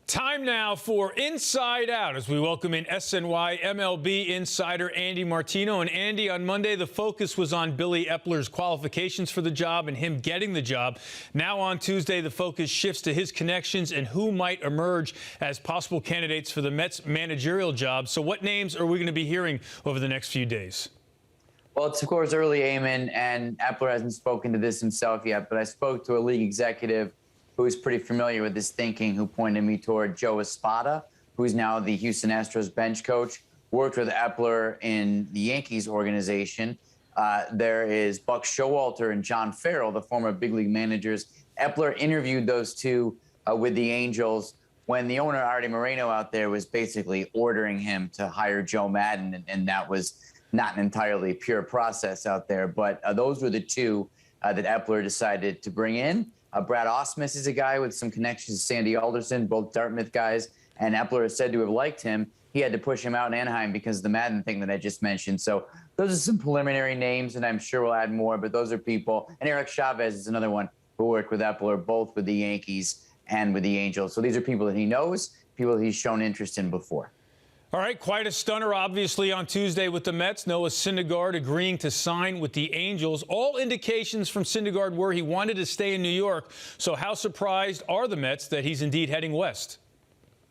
Time now for Inside Out as we welcome in SNY MLB insider Andy Martino. And Andy, on Monday, the focus was on Billy Eppler's qualifications for the job and him getting the job. Now on Tuesday, the focus shifts to his connections and who might emerge as possible candidates for the Mets managerial job. So what names are we going to be hearing over the next few days? Well, it's, of course, early, Eamon, and Eppler hasn't spoken to this himself yet, but I spoke to a league executive who is pretty familiar with his thinking, who pointed me toward Joe Espada, who's now the Houston Astros bench coach, worked with Eppler in the Yankees organization. There is Buck Showalter and John Farrell, the former big league managers. Eppler interviewed those two with the Angels when the owner, Artie Moreno, out there was basically ordering him to hire Joe Madden, and that was not an entirely pure process out there. But those were the two that Eppler decided to bring in. Brad Ausmus is a guy with some connections to Sandy Alderson, both Dartmouth guys, and Eppler is said to have liked him. He had to push him out in Anaheim because of the Madden thing that I just mentioned. So those are some preliminary names, and I'm sure we'll add more, but those are people. And Eric Chavez is another one who worked with Eppler, both with the Yankees and with the Angels. So these are people that he knows, people he's shown interest in before. All right, quite a stunner, obviously, on Tuesday with the Mets. Noah Syndergaard agreeing to sign with the Angels. All indications from Syndergaard were he wanted to stay in New York. So how surprised are the Mets that he's indeed heading west?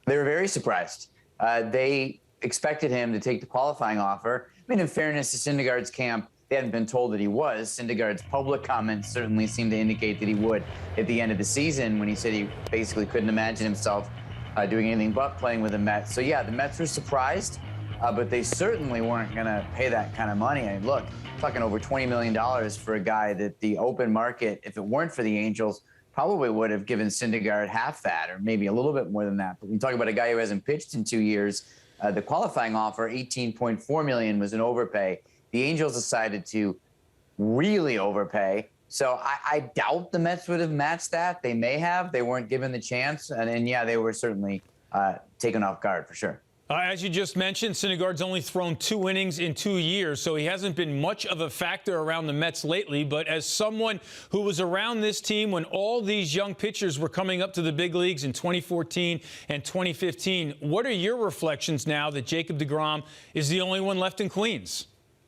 They were very surprised. They expected him to take the qualifying offer. I mean, in fairness to Syndergaard's camp, they hadn't been told that he was. Syndergaard's public comments certainly seemed to indicate that he would at the end of the season, when he said he basically couldn't imagine himself doing anything but playing with the Mets. So, yeah, the Mets were surprised, but they certainly weren't going to pay that kind of money. I mean, look, talking over $20 million for a guy that the open market, if it weren't for the Angels, probably would have given Syndergaard half that, or maybe a little bit more than that. But when you talk about a guy who hasn't pitched in 2 years, the qualifying offer, $18.4 million, was an overpay. The Angels decided to really overpay. So I doubt the Mets would have matched that. They may have. They weren't given the chance. And yeah, they were certainly taken off guard for sure. As you just mentioned, Syndergaard's only thrown 2 innings in 2 years, so he hasn't been much of a factor around the Mets lately. But as someone who was around this team when all these young pitchers were coming up to the big leagues in 2014 and 2015, what are your reflections now that Jacob deGrom is the only one left in Queens?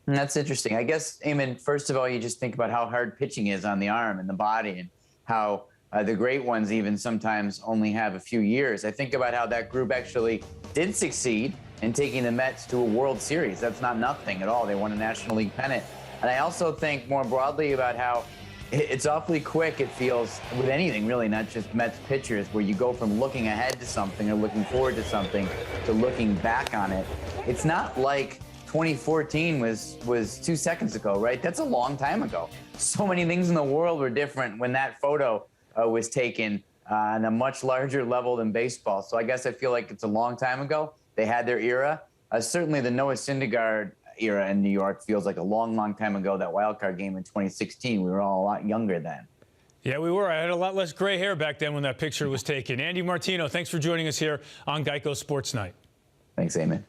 That's interesting. I guess, Eamon, first of all, you just think about how hard pitching is on the arm and the body, and how the great ones even sometimes only have a few years. I think about how that group actually did succeed in taking the Mets to a World Series. That's not nothing at all. They won a National League pennant. And I also think more broadly about how it's awfully quick, it feels, with anything really, not just Mets pitchers, where you go from looking ahead to something or looking forward to something to looking back on it. It's not like 2014 was 2 seconds ago, right? That's a long time ago. So many things in the world were different when that photo was taken on a much larger level than baseball. So I guess I feel like it's a long time ago. They had their era. Certainly the Noah Syndergaard era in New York feels like a long, long time ago. That wild card game in 2016, we were all a lot younger then. Yeah, we were. I had a lot less gray hair back then when that picture was taken. Andy Martino, thanks for joining us here on Geico Sports Night. Thanks, Eamon.